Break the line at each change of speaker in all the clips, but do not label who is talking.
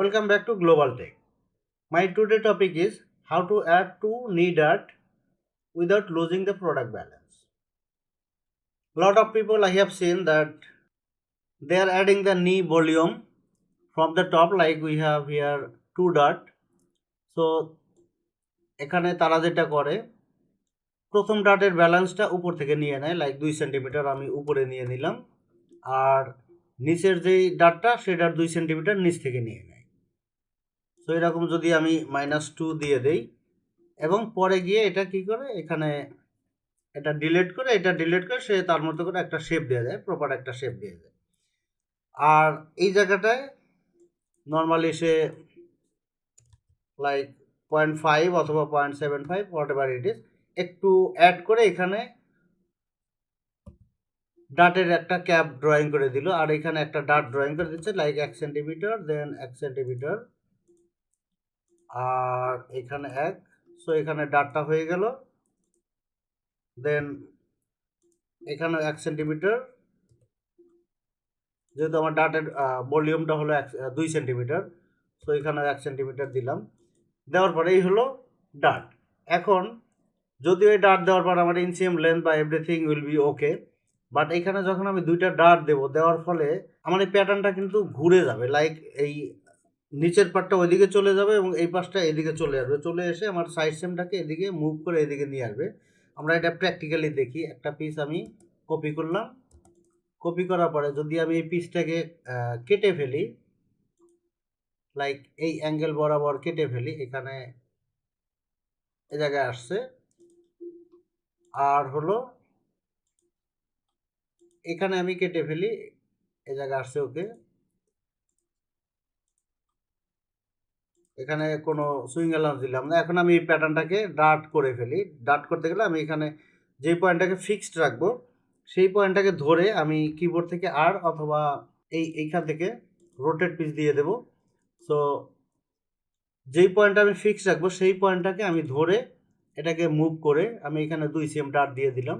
Welcome back to Global Tech. My today topic is how to add two knee dart without losing the product balance. Lot of people I have seen that they are adding the knee volume from the top, like we have here two dart. So এখানে তারা যেটা করে প্রথম ডাটের ব্যালেন্সটা উপর থেকে নিয়ে নেয়, লাইক 2 সেন্টিমিটার আমি উপরে নিয়ে নিলাম, আর নিচের যেই ডাটটা সেটার 2 সেন্টিমিটার নিচ থেকে নিয়ে নেয়। সো এরকম যদি আমি -2 দিয়ে দেই এবং পরে গিয়ে এটা কি করে এখানে এটা ডিলিট করে সে তার মতো করে একটা শেপ দিয়ে দেয়, প্রপার একটা শেপ দিয়ে দেয়। আর এই জায়গাটায় নর্মালি সে লাইক 0.5 অথবা 0.75 হোয়াটএভার ইট ইজ একটু অ্যাড করে এখানে ডাটের একটা ক্যাপ ড্রয়িং করে দিল, আর এখানে একটা ডাট ড্রয়িং করে দিচ্ছে লাইক 1 সেন্টিমিটার, দেন 1 সেন্টিমিটার, আর এখানে 1। সো এখানে ডাটটা হয়ে গেল, দেন এখানে 1 সেন্টিমিটার, যেহেতু আমার ডাটের ভলিউমটা হলো 2 সেন্টিমিটার, সো এখানে 1 সেন্টিমিটার দিলাম। দেওয়ার পরে এই হলো ডাট। এখন যদিও এই ডাট দেওয়ার পর আমার ইনসিএম লেন্থ বা everything will be okay, but এখানে যখন আমি দুইটা ডাট দেবো, দেওয়ার ফলে আমার এই প্যাটার্নটা কিন্তু ঘুরে যাবে, লাইক এই নিচের পার্টটা ওইদিকে চলে যাবে এবং এই পাশটা এদিকে চলে আসবে, চলে এসে আমার সাইড সেমটাকে এদিকে মুভ করে এদিকে নিয়ে আসবে। আমরা এটা প্র্যাকটিক্যালি দেখি। একটা পিস আমি কপি করলাম, কপি করার পরে যদি আমি এই পিসটাকে কেটে ফেলি, লাইক এই অ্যাঙ্গেল বরাবর কেটে ফেলি, এখানে এ জায়গায় আসছে, আর হলো এখানে আমি কেটে ফেলি, এ জায়গায় আসছে, ওকে। এখানে কোনো সুইং অ্যালাউন্স দিলাম না। এখন আমি এই প্যাটার্নটাকে ডাট করে ফেলি। ডাট করতে গেলে আমি এখানে যে পয়েন্টটাকে ফিক্সড রাখবো সেই পয়েন্টটাকে ধরে আমি কিবোর্ড থেকে আর অথবা এইখান থেকে রোটেট পিস দিয়ে দেব। সো যেই পয়েন্টটা আমি ফিক্সড রাখবো সেই পয়েন্টটাকে আমি ধরে এটাকে মুভ করে আমি এখানে 2 সিএম ডাট দিয়ে দিলাম,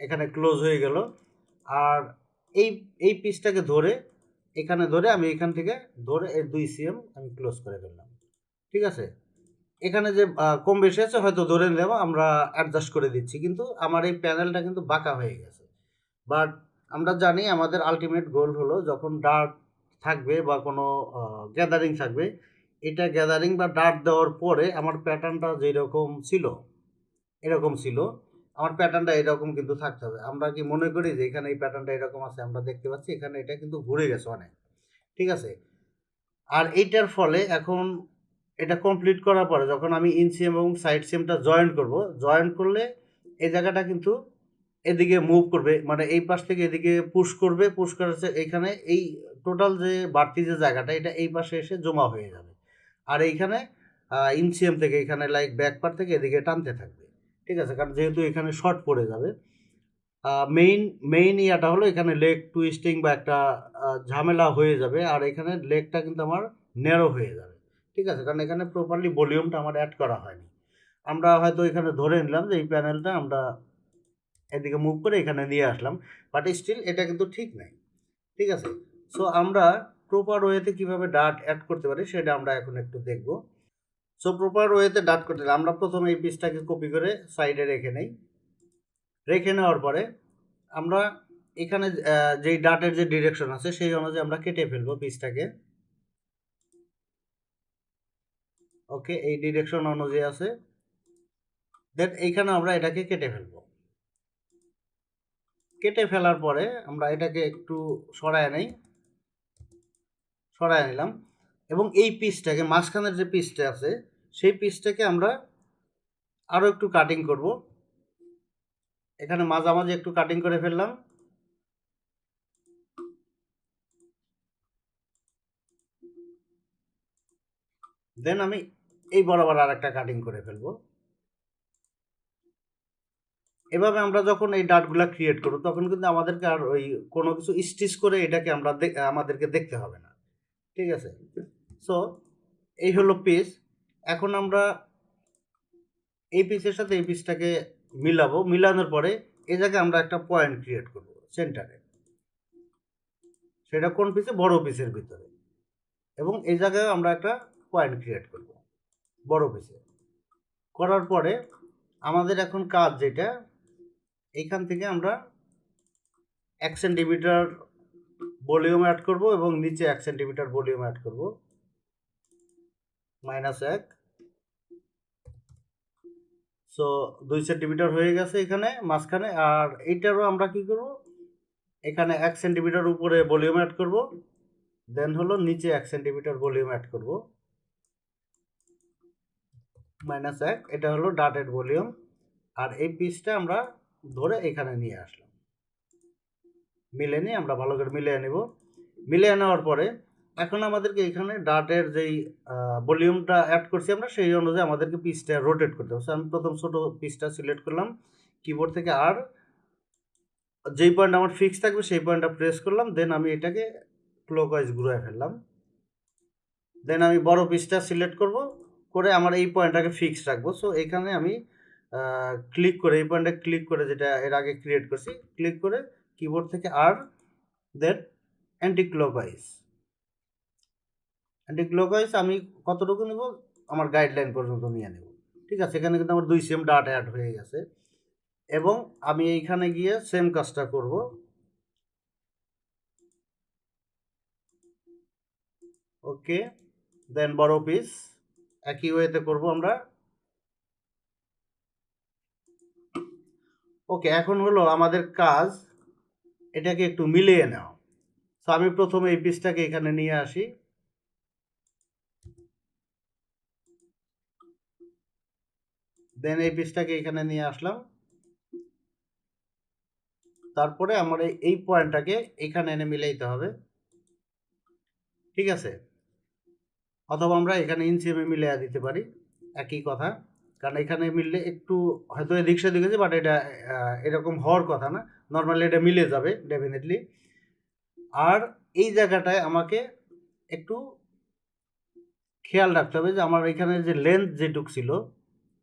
এখানে ক্লোজ হয়ে গেল। আর এই পিসটাকে ধরে এখানে ধরে আমি এখান থেকে ধরে এই 2 সিএম আমি ক্লোজ করে ফেললাম। ঠিক আছে, এখানে যে কম বেশি আছে হয়তো ধরে নেব, আমরা অ্যাডজাস্ট করে দিচ্ছি, কিন্তু আমার এই প্যানেলটা কিন্তু বাঁকা হয়ে গেছে। বাট আমরা জানি আমাদের আলটিমেট গোল হলো যখন ডার্ট থাকবে বা কোনো গ্যাদারিং থাকবে, এটা গ্যাদারিং বা ডার্ট দেওয়ার পরে আমার প্যাটার্নটা যেরকম ছিল এরকম ছিল, আমার প্যাটার্নটা এরকম কিন্তু থাকতে হবে। আমরা কি মনে করি যে এখানে এই প্যাটার্নটা এরকম আছে, আমরা দেখতে পাচ্ছি এখানে এটা কিন্তু ঘুরে গেছে অনেক। ঠিক আছে, আর এইটার ফলে এখন এটা কমপ্লিট করার পরে যখন আমি ইনসিএম এবং সাইড সিএমটা জয়েন করলে এই জায়গাটা কিন্তু এদিকে মুভ করবে, মানে এই পাশ থেকে এদিকে পুশ করার এইখানে এই টোটাল যে বাড়তি যে জায়গাটা এটা এই পাশে এসে জমা হয়ে যাবে, আর এইখানে ইনসিএম থেকে এখানে লাইক ব্যাক পার্ট থেকে এদিকে টানতে থাকবে। ঠিক আছে, কারণ যেহেতু এখানে শর্ট পড়ে যাবে। মেইন ইয়াটা হলো এখানে লেগ টুইস্টিং বা একটা ঝামেলা হয়ে যাবে, আর এখানে লেগটা কিন্তু আমার ন্যারো হয়ে যাবে। ঠিক আছে, কারণ এখানে প্রপারলি ভলিউমটা আমার অ্যাড করা হয়নি। আমরা হয়তো এখানে ধরে নিলাম যে এই প্যানেলটা আমরা এদিকে মুভ করে এখানে নিয়ে আসলাম, বাট স্টিল এটা কিন্তু ঠিক নাই। ঠিক আছে, সো আমরা প্রপার ওয়েতে কীভাবে ডাট অ্যাড করতে পারি সেটা আমরা এখন একটু দেখব। সো প্রপার ওয়েতে ডাট করতে গেলে আমরা প্রথমে এই পিসটাকে কপি করে সাইডে রেখে নেই। রেখে নেওয়ার পরে আমরা এখানে যেই ডাটের যে ডিরেকশন আছে সেই অনুযায়ী আমরা কেটে ফেলবো পিসটাকে। ওকে, এই ডিরেকশন অনুযায়ী আছে, দেন এইখানে আমরা এটাকে কেটে ফেলবো। কেটে ফেলার পরে আমরা এটাকে একটু সরায় নিলাম এবং এই পিসটাকে মাঝখানের যে পিসটা আছে সেই পিসটাকে আমরা আরও একটু কাটিং করব। এখানে মাঝামাঝি একটু কাটিং করে ফেললাম, দেন আমি এই বরাবর আর একটা কাটিং করে ফেলবো। এভাবে আমরা যখন এই ডাটগুলা ক্রিয়েট করব তখন কিন্তু আমাদেরকে আর ওই কোনো কিছু স্টিচ করে এটাকে আমাদেরকে দেখতে হবে না। ঠিক আছে, সো এই হলো পিস। এখন আমরা এই পিসের সাথে এই পিসটাকে মিলানোর পরে এই জায়গায় আমরা একটা পয়েন্ট ক্রিয়েট করব সেন্টারে। সেটা কোন পিসে? বড় পিসের ভিতরে। এবং এই জায়গায় আমরা একটা পয়েন্ট ক্রিয়েট করব বড় পিসে। করার পরে আমাদের এখন কাজ যেটা, এইখান থেকে আমরা 1 সেন্টিমিটার ভলিউম অ্যাড করব এবং নিচে 1 সেন্টিমিটার ভলিউম অ্যাড করব, -1। সো 2 সেন্টিমিটার হয়ে গেছে এখানে মাঝখানে। আর এইটারও আমরা কি করব, এখানে 1 সেন্টিমিটার উপরে ভলিউম অ্যাড করব, দেন হলো নিচে 1 সেন্টিমিটার ভলিউম অ্যাড করব, -1। এটা হলো ডাটেড ভলিউম। আর এই পিসটা আমরা ধরে এখানে নিয়ে আসলাম, মিলে নিয়ে আমরা ভালো করে মিলিয়ে নেব। মিলিয়ে নেওয়ার পরে এখন আমাদেরকে এখানে ডাটের যেই ভলিউমটা অ্যাড করছি আমরা, সেই অনুযায়ী আমাদেরকে পিসটা রোটেট করতে হবে। আমি প্রথম ছোট পিসটা সিলেক্ট করলাম কিবোর্ড থেকে, আর যেই পয়েন্ট আমার ফিক্স থাকবে সেই পয়েন্টটা প্রেস করলাম, দেন আমি এটাকে ক্লকওয়াইজ ঘুরে ফেললাম। দেন আমি বড় পিসটা সিলেক্ট করব, করে আমার এই পয়েন্টটাকে ফিক্স রাখবো। সো এখানে আমি ক্লিক করে এই পয়েন্টটা ক্লিক করে, যেটা এর আগে ক্রিয়েট করছি, ক্লিক করে কিবোর্ড থেকে আর দেন অ্যান্টি ক্লকওয়াইজ আমি কতটুকু নেব, আমার গাইডলাইন পর্যন্ত নিয়ে নেব। ঠিক আছে, এখানে কিন্তু আমার 2 সেম ডাট অ্যাড হয়ে গেছে। এবং আমি এইখানে গিয়ে সেম কাজটা করব। ওকে, দেন বড় পিস একই ওয়েতে করব আমরা। ওকে, এখন হলো আমাদের কাজ এটাকে একটু মিলিয়ে নাও। সো আমি প্রথমে এই পিসটাকে এখানে নিয়ে আসি, দেন এই পিসটাকে এখানে নিয়ে আসলাম। তারপরে আমার এই পয়েন্টটাকে এখানে এনে মিলাইতে হবে। ঠিক আছে, অথবা আমরা এখানে ইনসিএমে মিলিয়ে দিতে পারি, একই কথা। কারণ এখানে মিললে একটু হয়তো এদিক সেদিক আছে, বাট এটা এরকম হওয়ার কথা না, নর্মালি এটা মিলে যাবে ডেফিনেটলি। আর এই জায়গাটায় আমাকে একটু খেয়াল রাখতে হবে যে আমার এখানে যে লেন্থ যেটুক ছিল,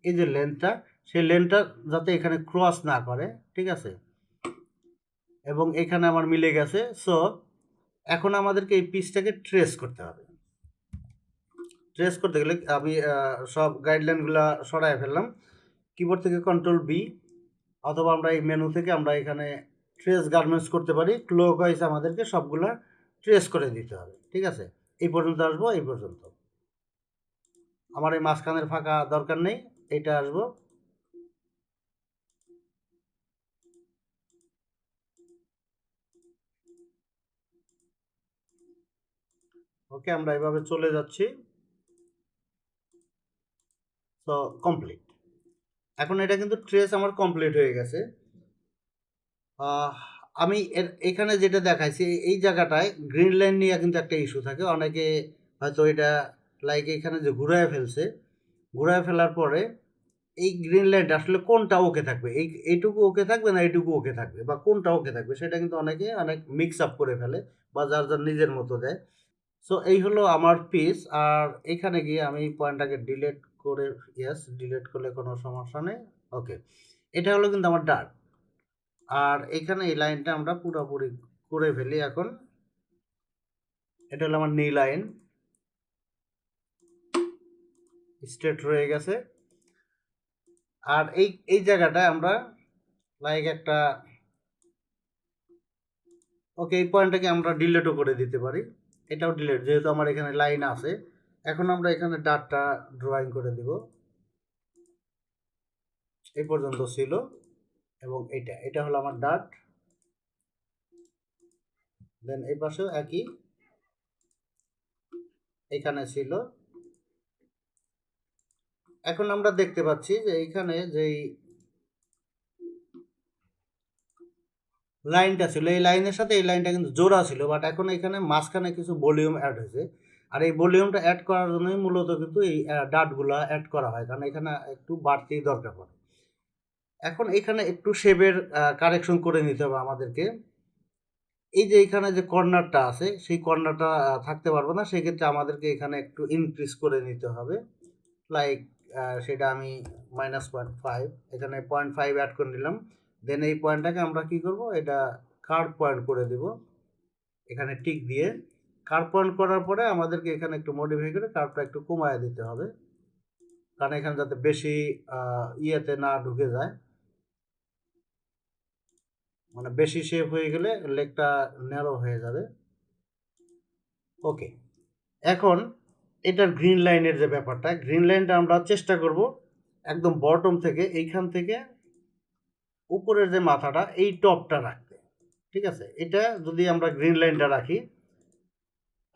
এই যে লেন্থটা, সেই লেন্থটা যাতে এখানে ক্রস না করে। ঠিক আছে, এবং এখানে আমার মিলে গেছে। সো এখন আমাদেরকে এই পিসটাকে ট্রেস করতে হবে। ট্রেস করতে গেলে আমি সব গাইডলাইনগুলো সরাই ফেললাম, কিবোর্ড থেকে কন্ট্রোল-B, অথবা আমরা এই মেনু থেকে আমরা এখানে ট্রেস গার্মেন্টস করতে পারি। ক্লকওয়াইজ আমাদেরকে সবগুলা ট্রেস করে দিতে হবে। ঠিক আছে, এই পর্যন্ত আসবো, এই পর্যন্ত। আমার এই মাঝখানের ফাঁকা দরকার নেই, এইটা আসবো। ওকে, আমরা এভাবে চলে যাচ্ছি। তো কমপ্লিট। এখন এটা কিন্তু ট্রেস আমার কমপ্লিট হয়ে গেছে। আমি এখানে যেটা দেখাইছি, এই জায়গাটায় গ্রিন লাইন নিয়ে কিন্তু একটা ইস্যু থাকে। অনেকে হয়তো এটা লাইক এখানে যে ঘুরায় ফেলছে, ঘুরায় ফেলার পরে এই গ্রিন লাইনটা আসলে কোনটা ওকে থাকবে, এইটুকু ওকে থাকবে না এইটুকু ওকে থাকবে, বা কোনটা ওকে থাকবে, সেটা কিন্তু অনেকে অনেক মিক্স আপ করে ফেলে, বা যার যার নিজের মতো দেয়। সো এই হলো আমার পিস। আর এখানে গিয়ে আমি পয়েন্টটাকে ডিলিট করে, ইয়েস, ডিলিট করলে কোনো সমস্যা নেই। ওকে, এটা হলো কিন্তু আমার ডার্ট। আর এখানে এই লাইনটা আমরা পুরোপুরি করে ফেলি এখন। এটা হলো আমার নি লাইন, স্ট্রেট রয়ে গেছে। আর এই জায়গাটায় আমরা লাইক একটা, ওকে, এই পয়েন্টটাকে আমরা ডিলিটও করে দিতে পারি। এটাও ডিলিট, যেহেতু আমার এখানে লাইন আছে। এখন আমরা এখানে ডাটটা ড্রয়িং করে দিব। এই পর্যন্ত ছিল, এবং এটা হলো আমার ডাট। দেন এই পাশেও একই, এখানে ছিল। এখন আমরা দেখতে পাচ্ছি যে এইখানে যেই লাইনটা ছিল, এই লাইনের সাথে এই লাইনটা কিন্তু জোড়া ছিল, বাট এখন এখানে মাঝখানে কিছু ভলিউম অ্যাড হয়েছে। আর এই ভলিউমটা অ্যাড করার জন্যই মূলত কিন্তু এই ডাটগুলো অ্যাড করা হয়, কারণ এখানে একটু বাড়তি দরকার পড়ে। এখন এখানে একটু শেপের কারেকশন করে নিতে হবে আমাদেরকে। এই যে এখানে যে কর্নারটা আছে, সেই কর্নারটা থাকতে পারবো না, সেক্ষেত্রে আমাদেরকে এখানে একটু ইনক্রিজ করে নিতে হবে। লাইক সেটা আমি -0.5, এখানে 0.5 অ্যাড করে নিলাম। দেন এই পয়েন্টটাকে আমরা কি করব, এটা কার্ভ পয়েন্ট করে দেব, এখানে টিক দিয়ে। কার্ভ পয়েন্ট করার পরে আমাদেরকে এখানে একটু মডিফাই করে কার্ভটা একটু কমায় দিতে হবে, কারণ এখানে যাতে বেশি ইয়েতে না ঢুকে যায়, মানে বেশি শেপ হয়ে গেলে লেগটা ন্যারো হয়ে যাবে। ওকে, এখন এটার গ্রিন লাইনের যে ব্যাপারটা, গ্রিন লাইনটা আমরা চেষ্টা করব একদম বটম থেকে, এইখান থেকে উপরের যে মাথাটা এই টপটা রাখতে। ঠিক আছে, এটা যদি আমরা গ্রিন লাইনটা রাখি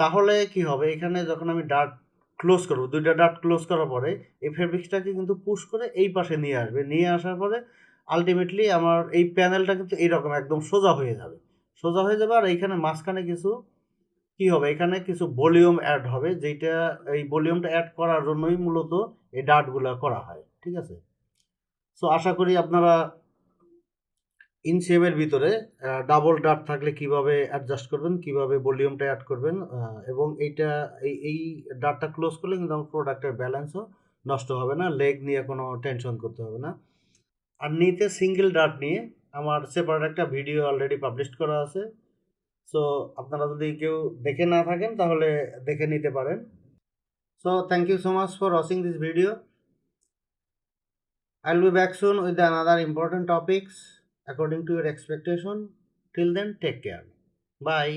তাহলে কি হবে, এখানে যখন আমি ডার্ট ক্লোজ করব, দুইটা ডার্ট ক্লোজ করার পরে এই ফেব্রিক্সটাকে কিন্তু পুশ করে এই পাশে নিয়ে আসবে, নিয়ে আসার পরে আলটিমেটলি আমার এই প্যানেলটা কিন্তু এইরকম একদম সোজা হয়ে যাবে, সোজা হয়ে যাবে। আর এইখানে মাঝখানে কিছু কি হবে, এখানে কিছু ভলিউম অ্যাড হবে, যেটা এই ভলিউমটা অ্যাড করার জন্যই মূলত এই ডার্টগুলো করা হয়। ঠিক আছে, সো আশা করি আপনারা ইনসেমের ভিতরে ডাবল ডার্ট থাকলে কিভাবে অ্যাডজাস্ট করবেন, কিভাবে ভলিউমটা অ্যাড করবেন, এবং এইটা এই ডার্টটা ক্লোজ করলে কিন্তু আমার প্রোডাক্টের ব্যালেন্সও নষ্ট হবে না, লেগ নিয়ে কোনো টেনশন করতে হবে না। আর নিতে সিঙ্গেল ডার্ট নিয়ে আমার সেপারেট একটা ভিডিও অলরেডি পাবলিশ করা আছে, সো আপনারা যদি কেউ দেখে না থাকেন তাহলে দেখে নিতে পারেন। So thank you so much for watching this video. I'll be back soon with another important topics according to your expectation. Till then, take care. Bye.